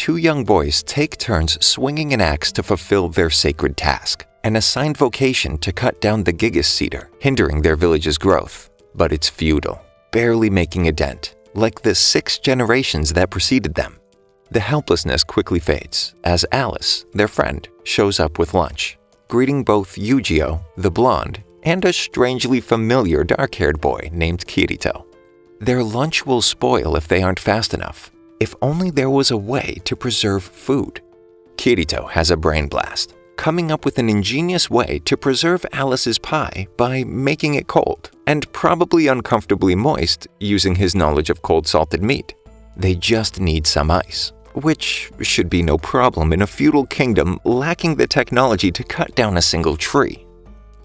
two young boys take turns swinging an axe to fulfill their sacred task, an assigned vocation to cut down the gigas cedar, hindering their village's growth. But it's futile, barely making a dent, like the 6 generations that preceded them. The helplessness quickly fades as Alice, their friend, shows up with lunch, greeting both Yujiro, the blonde, and a strangely familiar dark-haired boy named Kirito. Their lunch will spoil if they aren't fast enough. If only there was a way to preserve food. Kirito has a brain blast, coming up with an ingenious way to preserve Alice's pie by making it cold, and probably uncomfortably moist using his knowledge of cold salted meat. They just need some ice, which should be no problem in a feudal kingdom lacking the technology to cut down a single tree.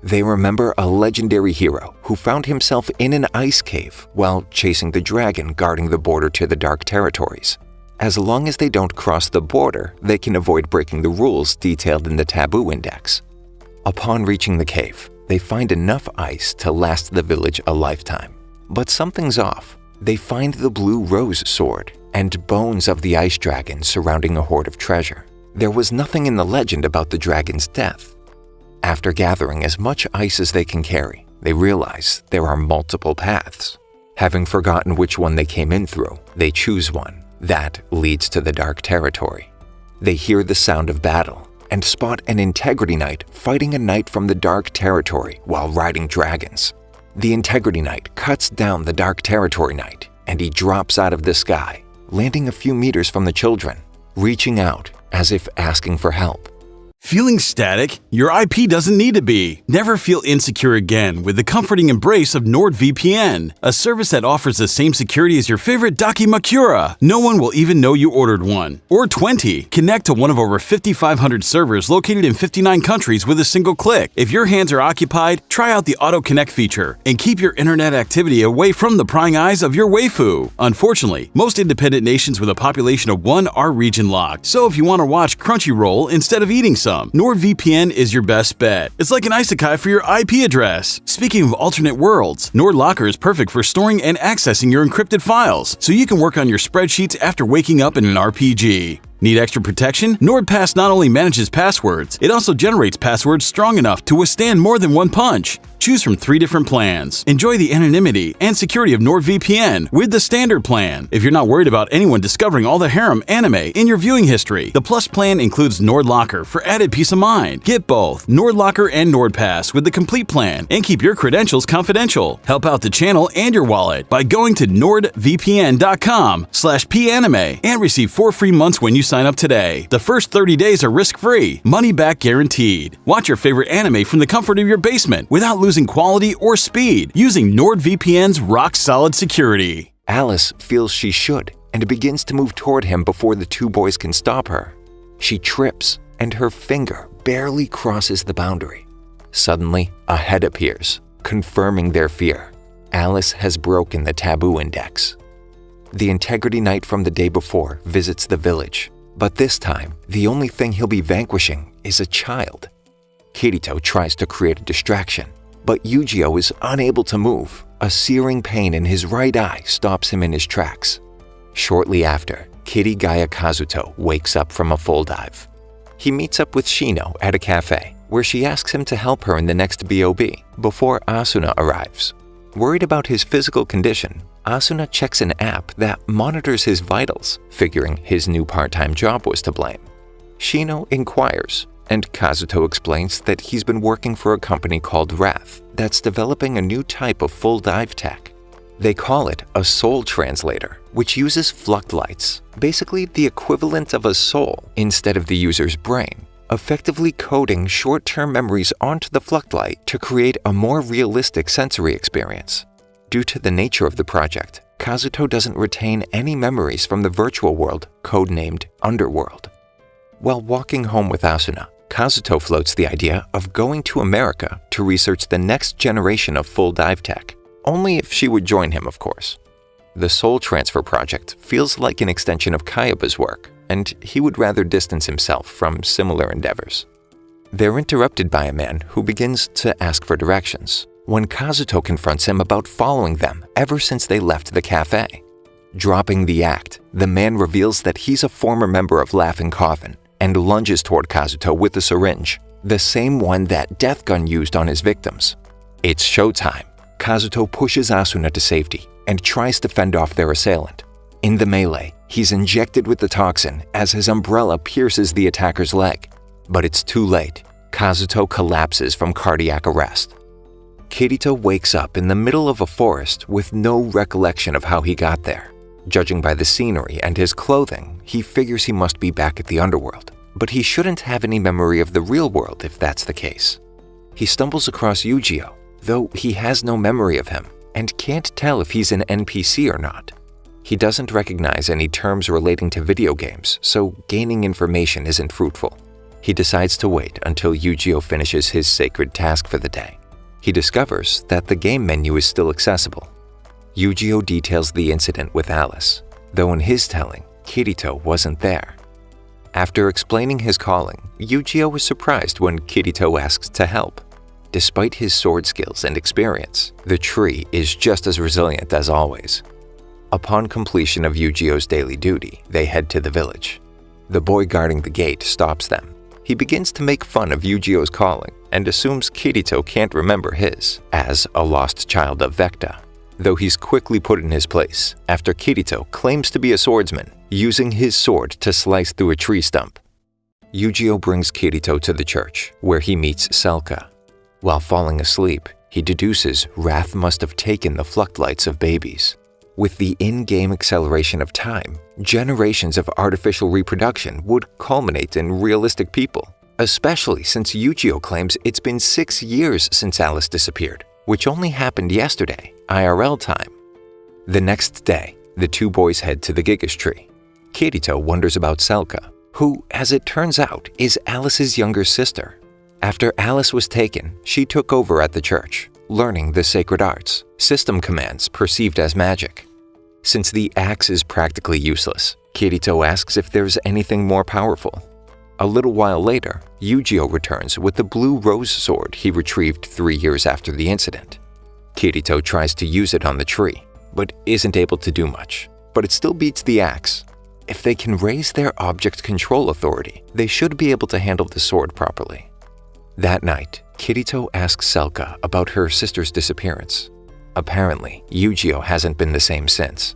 They remember a legendary hero who found himself in an ice cave while chasing the dragon guarding the border to the Dark Territories. As long as they don't cross the border, they can avoid breaking the rules detailed in the Taboo Index. Upon reaching the cave, they find enough ice to last the village a lifetime. But something's off. They find the blue rose sword and bones of the ice dragon surrounding a hoard of treasure. There was nothing in the legend about the dragon's death. After gathering as much ice as they can carry, they realize there are multiple paths. Having forgotten which one they came in through, they choose one that leads to the Dark Territory. They hear the sound of battle and spot an Integrity Knight fighting a knight from the Dark Territory while riding dragons. The Integrity Knight cuts down the Dark Territory Knight and he drops out of the sky, landing a few meters from the children, reaching out as if asking for help. Feeling static? Your IP doesn't need to be. Never feel insecure again with the comforting embrace of NordVPN, a service that offers the same security as your favorite Dakimakura. No one will even know you ordered one. Or 20. Connect to one of over 5,500 servers located in 59 countries with a single click. If your hands are occupied, try out the Auto Connect feature and keep your internet activity away from the prying eyes of your waifu. Unfortunately, most independent nations with a population of 1 are region locked, so if you want to watch Crunchyroll instead of eating some, NordVPN is your best bet. It's like an isekai for your IP address. Speaking of alternate worlds, NordLocker is perfect for storing and accessing your encrypted files, so you can work on your spreadsheets after waking up in an RPG. Need extra protection? NordPass not only manages passwords, it also generates passwords strong enough to withstand more than one punch. Choose from 3 different plans. Enjoy the anonymity and security of NordVPN with the standard plan. If you're not worried about anyone discovering all the harem anime in your viewing history, the Plus plan includes NordLocker for added peace of mind. Get both NordLocker and NordPass with the complete plan and keep your credentials confidential. Help out the channel and your wallet by going to nordvpn.com/panime and receive 4 free months when you sign up today. The first 30 days are risk-free, money-back guaranteed. Watch your favorite anime from the comfort of your basement without losing quality or speed using NordVPN's rock-solid security. Alice feels she should and begins to move toward him before the 2 boys can stop her. She trips and her finger barely crosses the boundary. Suddenly, a head appears, confirming their fear. Alice has broken the Taboo Index. The Integrity Knight from the day before visits the village, but this time, the only thing he'll be vanquishing is a child. Kirito tries to create a distraction, but Yujiro is unable to move. A searing pain in his right eye stops him in his tracks. Shortly after, Kirigaya Kazuto wakes up from a full dive. He meets up with Shino at a cafe, where she asks him to help her in the next BOB before Asuna arrives. Worried about his physical condition, Asuna checks an app that monitors his vitals, figuring his new part-time job was to blame. Shino inquires, and Kazuto explains that he's been working for a company called Wrath that's developing a new type of full dive tech. They call it a soul translator, which uses fluctlights, basically the equivalent of a soul instead of the user's brain, effectively coding short-term memories onto the fluctlight to create a more realistic sensory experience. Due to the nature of the project, Kazuto doesn't retain any memories from the virtual world codenamed Underworld. While walking home with Asuna, Kazuto floats the idea of going to America to research the next generation of full dive tech, only if she would join him, of course. The Soul Transfer project feels like an extension of Kayaba's work, and he would rather distance himself from similar endeavors. They're interrupted by a man who begins to ask for directions, when Kazuto confronts him about following them ever since they left the cafe. Dropping the act, the man reveals that he's a former member of Laughing Coffin and lunges toward Kazuto with a syringe, the same one that Death Gun used on his victims. It's showtime. Kazuto pushes Asuna to safety and tries to fend off their assailant. In the melee, he's injected with the toxin as his umbrella pierces the attacker's leg. But it's too late. Kazuto collapses from cardiac arrest. Kirito wakes up in the middle of a forest with no recollection of how he got there. Judging by the scenery and his clothing, he figures he must be back at the underworld. But he shouldn't have any memory of the real world if that's the case. He stumbles across Eugeo, though he has no memory of him and can't tell if he's an NPC or not. He doesn't recognize any terms relating to video games, so gaining information isn't fruitful. He decides to wait until Eugeo finishes his sacred task for the day. He discovers that the game menu is still accessible. Eugeo details the incident with Alice, though in his telling, Kirito wasn't there. After explaining his calling, Eugeo is surprised when Kirito asks to help. Despite his sword skills and experience, the tree is just as resilient as always. Upon completion of Eugeo's daily duty, they head to the village. The boy guarding the gate stops them. He begins to make fun of Eugeo's calling and assumes Kirito can't remember his, as a lost child of Vecta, though he's quickly put in his place after Kirito claims to be a swordsman, using his sword to slice through a tree stump. Eugeo brings Kirito to the church, where he meets Selka. While falling asleep, he deduces Wrath must have taken the Fluctlights of babies. With the in-game acceleration of time, generations of artificial reproduction would culminate in realistic people, especially since Eugeo claims it's been 6 years since Alice disappeared, which only happened yesterday, IRL time. The next day, the two boys head to the Gigas tree. Kirito wonders about Selka, who, as it turns out, is Alice's younger sister. After Alice was taken, she took over at the church, learning the sacred arts, system commands perceived as magic. Since the axe is practically useless, Kirito asks if there's anything more powerful. A little while later, Eugeo returns with the blue rose sword he retrieved 3 years after the incident. Kirito tries to use it on the tree, but isn't able to do much, but it still beats the axe. If they can raise their object control authority, they should be able to handle the sword properly. That night, Kirito asks Selka about her sister's disappearance. Apparently, Eugeo hasn't been the same since.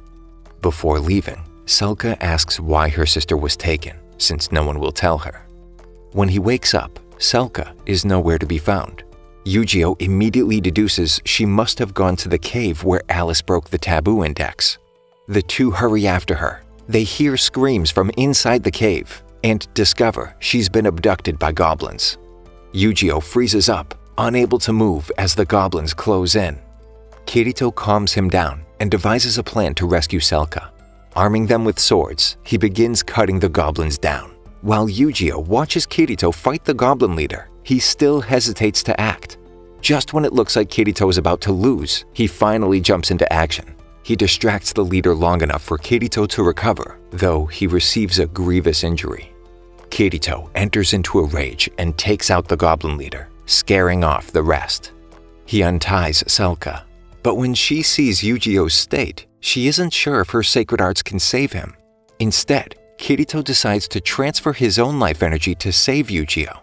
Before leaving, Selka asks why her sister was taken, since no one will tell her. When he wakes up, Selka is nowhere to be found. Eugeo immediately deduces she must have gone to the cave where Alice broke the taboo index. The two hurry after her. They hear screams from inside the cave and discover she's been abducted by goblins. Eugeo freezes up, unable to move as the goblins close in. Kirito calms him down and devises a plan to rescue Selka. Arming them with swords, he begins cutting the goblins down. While Eugeo watches Kirito fight the goblin leader, he still hesitates to act. Just when it looks like Kirito is about to lose, he finally jumps into action. He distracts the leader long enough for Kirito to recover, though he receives a grievous injury. Kirito enters into a rage and takes out the goblin leader, scaring off the rest. He unties Selka, but when she sees Eugeo's state, she isn't sure if her sacred arts can save him. Instead, Kirito decides to transfer his own life energy to save Eugeo.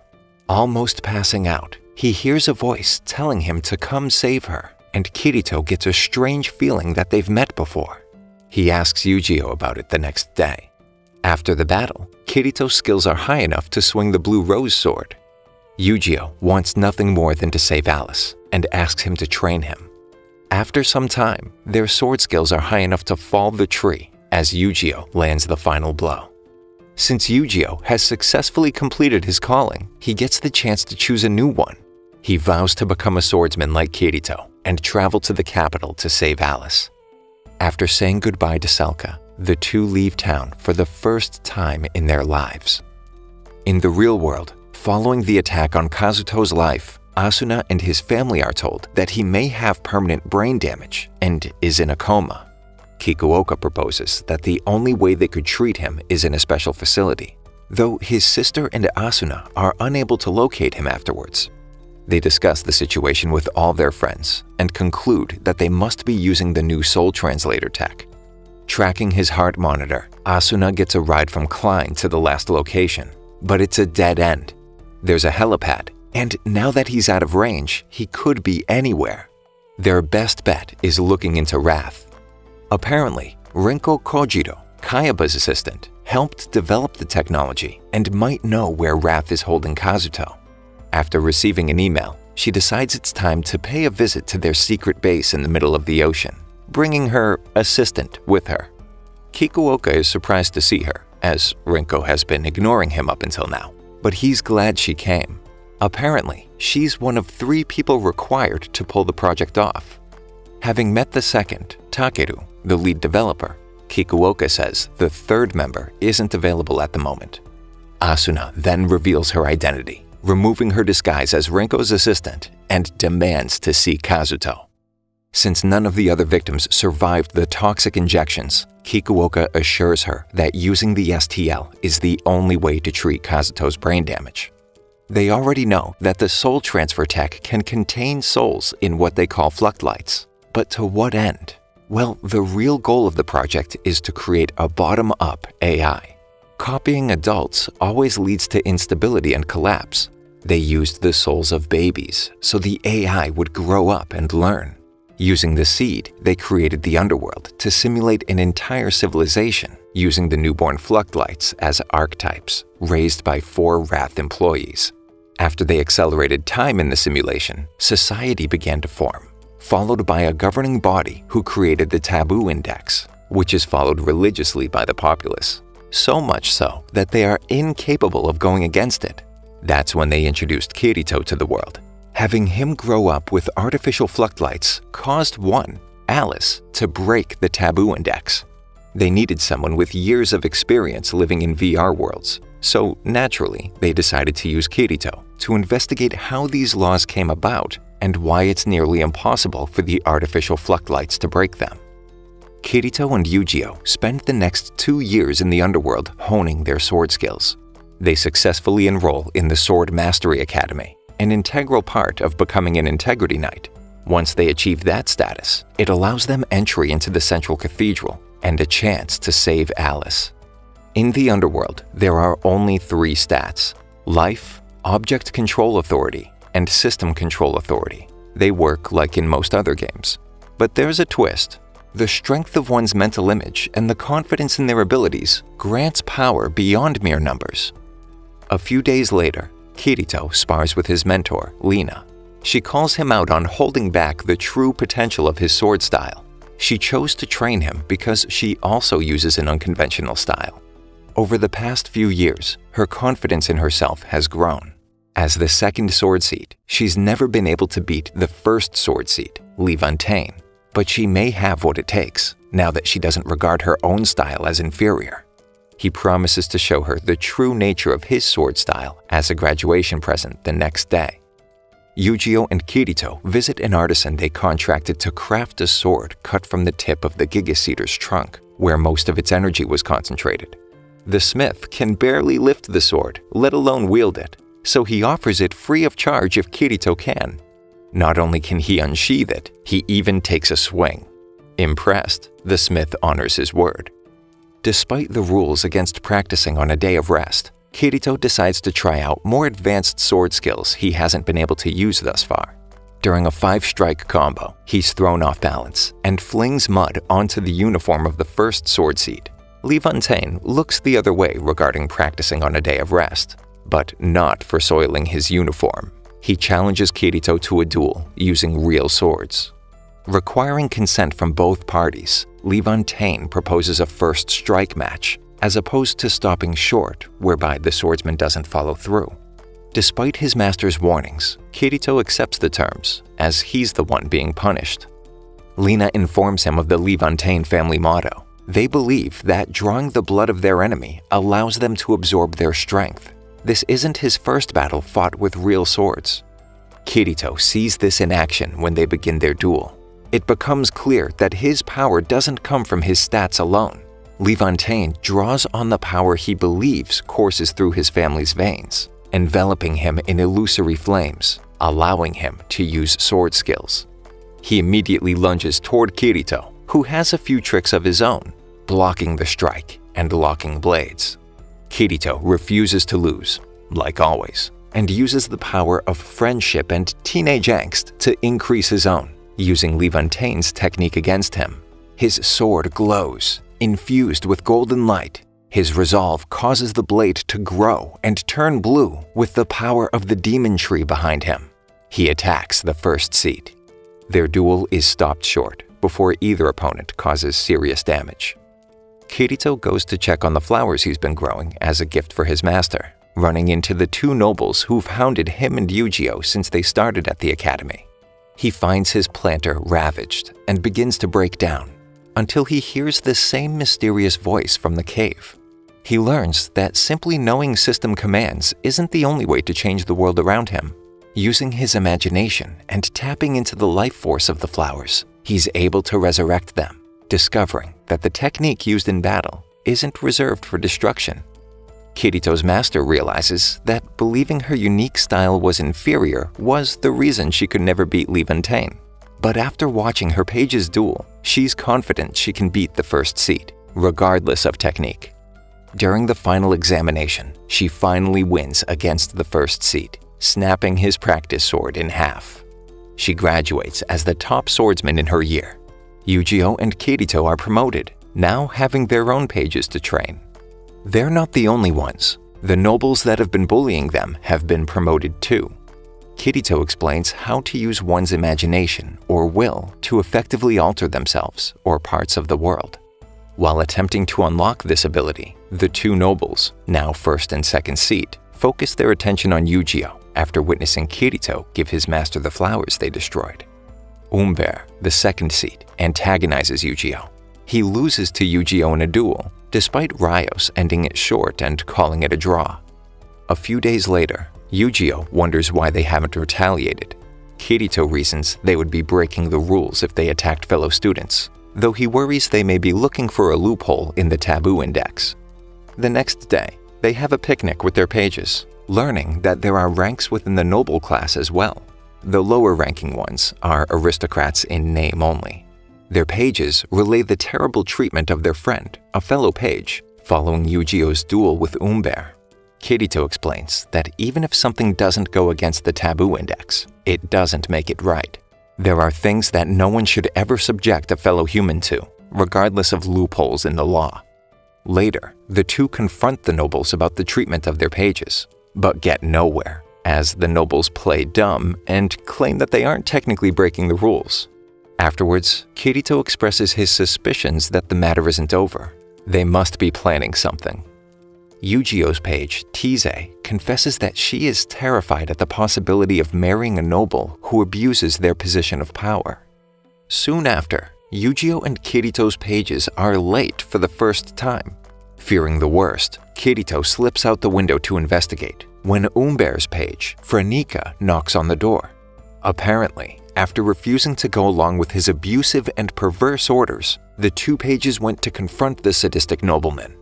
Almost passing out, he hears a voice telling him to come save her, and Kirito gets a strange feeling that they've met before. He asks Eugeo about it the next day. After the battle, Kirito's skills are high enough to swing the blue rose sword. Eugeo wants nothing more than to save Alice and asks him to train him. After some time, their sword skills are high enough to fall the tree as Eugeo lands the final blow. Since Eugeo has successfully completed his calling, he gets the chance to choose a new one. He vows to become a swordsman like Kirito and travel to the capital to save Alice. After saying goodbye to Selka, the two leave town for the first time in their lives. In the real world, following the attack on Kazuto's life, Asuna and his family are told that he may have permanent brain damage and is in a coma. Kikuoka proposes that the only way they could treat him is in a special facility, though his sister and Asuna are unable to locate him afterwards. They discuss the situation with all their friends and conclude that they must be using the new soul translator tech. Tracking his heart monitor, Asuna gets a ride from Klein to the last location, but it's a dead end. There's a helipad, and now that he's out of range, he could be anywhere. Their best bet is looking into Wrath. Apparently, Rinko Kojiro, Kayaba's assistant, helped develop the technology and might know where Wrath is holding Kazuto. After receiving an email, she decides it's time to pay a visit to their secret base in the middle of the ocean, bringing her assistant with her. Kikuoka is surprised to see her, as Rinko has been ignoring him up until now, but he's glad she came. Apparently, she's one of 3 people required to pull the project off. Having met the second, Takeru, the lead developer, Kikuoka says the 3rd member isn't available at the moment. Asuna then reveals her identity, removing her disguise as Rinko's assistant, and demands to see Kazuto. Since none of the other victims survived the toxic injections, Kikuoka assures her that using the STL is the only way to treat Kazuto's brain damage. They already know that the soul transfer tech can contain souls in what they call fluctlights. But to what end? Well, the real goal of the project is to create a bottom-up AI. Copying adults always leads to instability and collapse. They used the souls of babies, so the AI would grow up and learn. Using the seed, they created the underworld to simulate an entire civilization, using the newborn fluctlights as archetypes, raised by 4 Wrath employees. After they accelerated time in the simulation, society began to form, followed by a governing body who created the Taboo Index, which is followed religiously by the populace, so much so that they are incapable of going against it. That's when they introduced Kirito to the world. Having him grow up with artificial fluctlights caused one, Alice, to break the Taboo Index. They needed someone with years of experience living in VR worlds, so naturally they decided to use Kirito to investigate how these laws came about and why it's nearly impossible for the artificial fluctlights to break them. Kirito and Yujiro spend the next 2 years in the underworld honing their sword skills. They successfully enroll in the Sword Mastery Academy, an integral part of becoming an Integrity Knight. Once they achieve that status, it allows them entry into the Central Cathedral and a chance to save Alice. In the underworld, there are only 3 stats: Life, Object Control Authority, and System Control Authority. They work like in most other games. But there's a twist. The strength of one's mental image and the confidence in their abilities grants power beyond mere numbers. A few days later, Kirito spars with his mentor, Lina. She calls him out on holding back the true potential of his sword style. She chose to train him because she also uses an unconventional style. Over the past few years, her confidence in herself has grown. As the second sword seed, she's never been able to beat the first sword seed, Li Fontaine, but she may have what it takes, now that she doesn't regard her own style as inferior. He promises to show her the true nature of his sword style as a graduation present the next day. Yujiro and Kirito visit an artisan they contracted to craft a sword cut from the tip of the Gigaseater's trunk, where most of its energy was concentrated. The smith can barely lift the sword, let alone wield it, so he offers it free of charge if Kirito can. Not only can he unsheath it, he even takes a swing. Impressed, the smith honors his word. Despite the rules against practicing on a day of rest, Kirito decides to try out more advanced sword skills he hasn't been able to use thus far. During a 5-strike combo, he's thrown off balance and flings mud onto the uniform of the first sword seed. Li Fontaine looks the other way regarding practicing on a day of rest, but not for soiling his uniform. He challenges Kirito to a duel using real swords. Requiring consent from both parties, Li Fontaine proposes a first strike match, as opposed to stopping short, whereby the swordsman doesn't follow through. Despite his master's warnings, Kirito accepts the terms, as he's the one being punished. Lina informs him of the Li Fontaine family motto. They believe that drawing the blood of their enemy allows them to absorb their strength. This isn't his first battle fought with real swords. Kirito sees this in action when they begin their duel. It becomes clear that his power doesn't come from his stats alone. Li Fontaine draws on the power he believes courses through his family's veins, enveloping him in illusory flames, allowing him to use sword skills. He immediately lunges toward Kirito, who has a few tricks of his own, blocking the strike and locking blades. Kirito refuses to lose, like always, and uses the power of friendship and teenage angst to increase his own, using Levantein's technique against him. His sword glows, infused with golden light. His resolve causes the blade to grow and turn blue with the power of the demon tree behind him. He attacks the first seed. Their duel is stopped short before either opponent causes serious damage. Kirito goes to check on the flowers he's been growing as a gift for his master, running into the two nobles who've hounded him and Yu-Gi-Oh since they started at the academy. He finds his planter ravaged and begins to break down until he hears the same mysterious voice from the cave. He learns that simply knowing system commands isn't the only way to change the world around him. Using his imagination and tapping into the life force of the flowers, he's able to resurrect them, discovering that the technique used in battle isn't reserved for destruction. Kirito's master realizes that believing her unique style was inferior was the reason she could never beat Levantain. But after watching her page's duel, she's confident she can beat the first seed, regardless of technique. During the final examination, she finally wins against the first seed, snapping his practice sword in half. She graduates as the top swordsman in her year. Yu-Gi-Oh and Kirito are promoted, now having their own pages to train. They're not the only ones. The nobles that have been bullying them have been promoted too. Kirito explains how to use one's imagination or will to effectively alter themselves or parts of the world. While attempting to unlock this ability, the two nobles, now first and second seed, focus their attention on Yu-Gi-Oh after witnessing Kirito give his master the flowers they destroyed. Umber, the second seed, antagonizes Yu-Gi-Oh. He loses to Yu-Gi-Oh in a duel, despite Rios ending it short and calling it a draw. A few days later, Yu-Gi-Oh wonders why they haven't retaliated. Kirito reasons they would be breaking the rules if they attacked fellow students, though he worries they may be looking for a loophole in the taboo index. The next day, they have a picnic with their pages, learning that there are ranks within the noble class as well. The lower-ranking ones are aristocrats in name only. Their pages relay the terrible treatment of their friend, a fellow page, following Yu-Gi-Oh's duel with Umber. Kirito explains that even if something doesn't go against the taboo index, it doesn't make it right. There are things that no one should ever subject a fellow human to, regardless of loopholes in the law. Later, the two confront the nobles about the treatment of their pages, but get nowhere, as the nobles play dumb and claim that they aren't technically breaking the rules. Afterwards, Kirito expresses his suspicions that the matter isn't over. They must be planning something. Yu-Gi-Oh's page, Tize, confesses that she is terrified at the possibility of marrying a noble who abuses their position of power. Soon after, Yu-Gi-Oh and Kirito's pages are late for the first time. Fearing the worst, Kirito slips out the window to investigate when Umber's page, Franika, knocks on the door. Apparently, after refusing to go along with his abusive and perverse orders, the two pages went to confront the sadistic nobleman.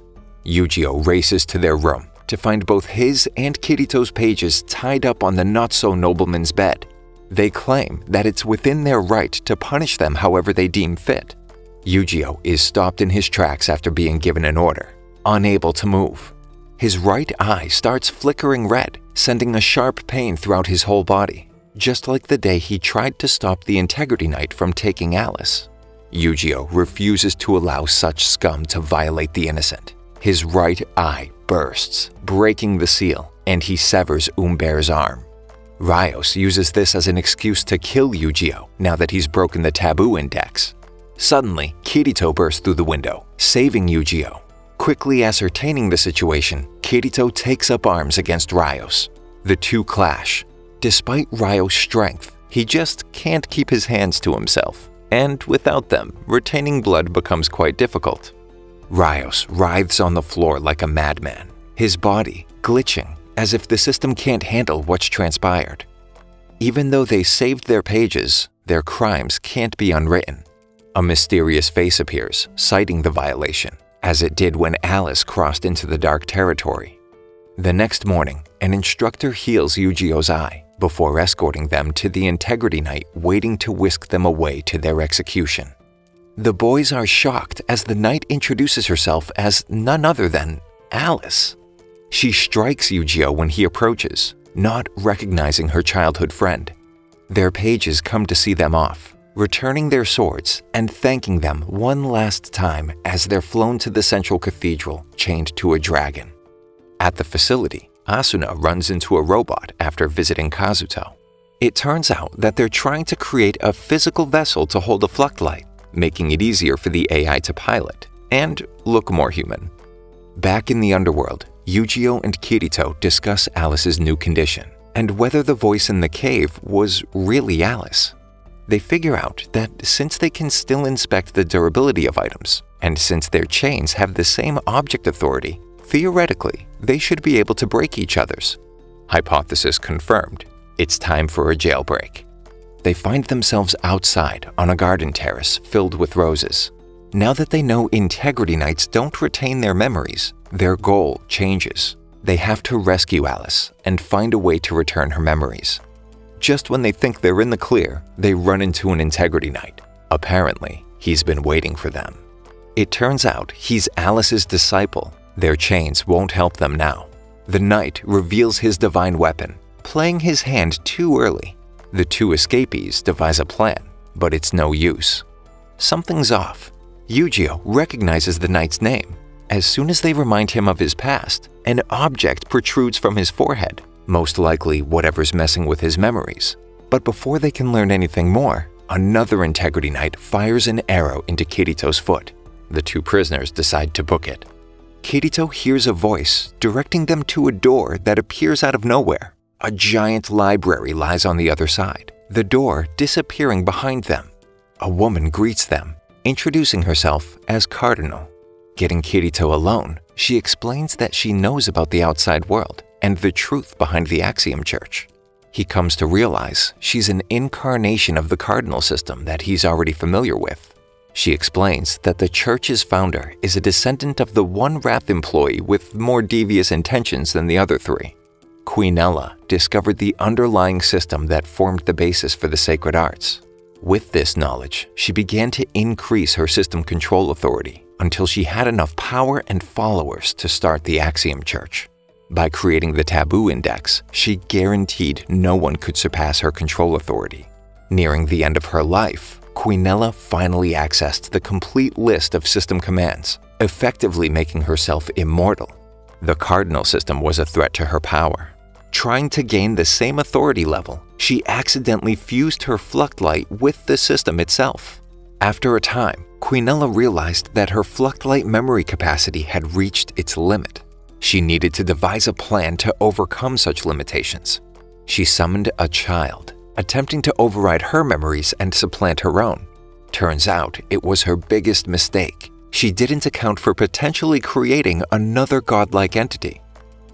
Yu-Gi-Oh races to their room to find both his and Kirito's pages tied up on the not-so-nobleman's bed. They claim that it's within their right to punish them however they deem fit. Yu-Gi-Oh is stopped in his tracks after being given an order, unable to move. His right eye starts flickering red, sending a sharp pain throughout his whole body, just like the day he tried to stop the Integrity Knight from taking Alice. Yu-Gi-Oh refuses to allow such scum to violate the innocent. His right eye bursts, breaking the seal, and he severs Umber's arm. Rios uses this as an excuse to kill Yu-Gi-Oh now that he's broken the taboo index. Suddenly, Kirito bursts through the window, saving Yu-Gi-Oh. Quickly ascertaining the situation, Kirito takes up arms against Rios. The two clash. Despite Rios' strength, he just can't keep his hands to himself, and without them, retaining blood becomes quite difficult. Rios writhes on the floor like a madman, his body glitching as if the system can't handle what's transpired. Even though they saved their pages, their crimes can't be unwritten. A mysterious face appears, citing the violation, as it did when Alice crossed into the dark territory. The next morning, an instructor heals Yu-Gi-Oh's eye before escorting them to the Integrity Knight waiting to whisk them away to their execution. The boys are shocked as the knight introduces herself as none other than Alice. She strikes Yu-Gi-Oh when he approaches, not recognizing her childhood friend. Their pages come to see them off, returning their swords and thanking them one last time as they're flown to the central cathedral chained to a dragon. At the facility, Asuna runs into a robot after visiting Kazuto. It turns out that they're trying to create a physical vessel to hold a Fluctlight, making it easier for the AI to pilot and look more human. Back in the underworld, Yu-Gi-Oh and Kirito discuss Alice's new condition and whether the voice in the cave was really Alice. They figure out that since they can still inspect the durability of items, and since their chains have the same object authority, theoretically, they should be able to break each other's. Hypothesis confirmed. It's time for a jailbreak. They find themselves outside on a garden terrace filled with roses. Now that they know Integrity Knights don't retain their memories, their goal changes. They have to rescue Alice and find a way to return her memories. Just when they think they're in the clear, they run into an Integrity Knight. Apparently, he's been waiting for them. It turns out he's Alice's disciple. Their chains won't help them now. The knight reveals his divine weapon, playing his hand too early. The two escapees devise a plan, but it's no use. Something's off. Yu-Gi-Oh recognizes the knight's name. As soon as they remind him of his past, an object protrudes from his forehead, most likely whatever's messing with his memories. But before they can learn anything more, another Integrity Knight fires an arrow into Kirito's foot. The two prisoners decide to book it. Kirito hears a voice directing them to a door that appears out of nowhere. A giant library lies on the other side, the door disappearing behind them. A woman greets them, introducing herself as Cardinal. Getting Kirito alone, she explains that she knows about the outside world and the truth behind the Axiom Church. He comes to realize she's an incarnation of the Cardinal system that he's already familiar with. She explains that the church's founder is a descendant of the one Wrath employee with more devious intentions than the other three. Queenella discovered the underlying system that formed the basis for the sacred arts. With this knowledge, she began to increase her system control authority until she had enough power and followers to start the Axiom Church. By creating the Taboo Index, she guaranteed no one could surpass her control authority. Nearing the end of her life, Queenella finally accessed the complete list of system commands, effectively making herself immortal. The Cardinal system was a threat to her power. Trying to gain the same authority level, she accidentally fused her Fluctlight with the system itself. After a time, Queenella realized that her Fluctlight memory capacity had reached its limit. She needed to devise a plan to overcome such limitations. She summoned a child, attempting to override her memories and supplant her own. Turns out it was her biggest mistake. She didn't account for potentially creating another godlike entity.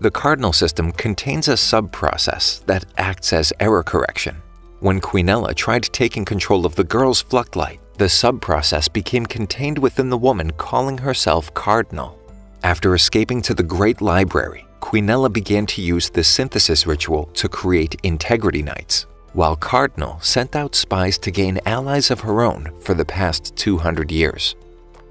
The Cardinal system contains a sub-process that acts as error correction. When Queenella tried taking control of the girl's Fluctlight, the sub-process became contained within the woman calling herself Cardinal. After escaping to the Great Library, Queenella began to use the synthesis ritual to create Integrity Knights, while Cardinal sent out spies to gain allies of her own for the past 200 years.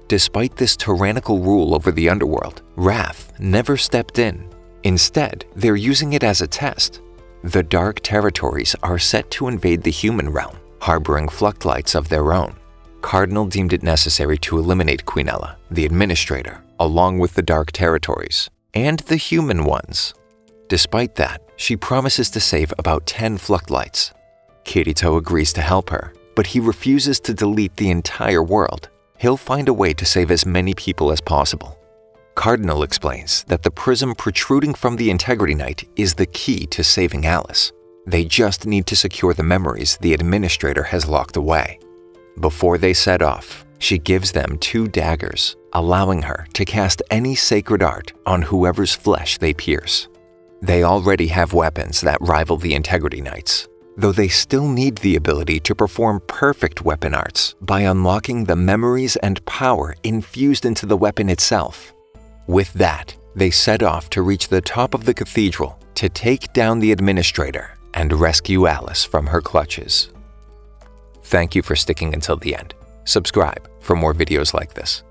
Despite this tyrannical rule over the underworld, Wrath never stepped in. Instead, they're using it as a test. The Dark Territories are set to invade the human realm, harboring Fluctlights of their own. Cardinal deemed it necessary to eliminate Queenella, the administrator, along with the Dark Territories, and the human ones. Despite that, she promises to save about 10 Fluctlights. Kirito agrees to help her, but he refuses to delete the entire world. He'll find a way to save as many people as possible. Cardinal explains that the prism protruding from the Integrity Knight is the key to saving Alice. They just need to secure the memories the administrator has locked away. Before they set off, she gives them 2 daggers, allowing her to cast any sacred art on whoever's flesh they pierce. They already have weapons that rival the Integrity Knights, though they still need the ability to perform perfect weapon arts by unlocking the memories and power infused into the weapon itself. With that, they set off to reach the top of the cathedral to take down the administrator and rescue Alice from her clutches. Thank you for sticking until the end. Subscribe for more videos like this.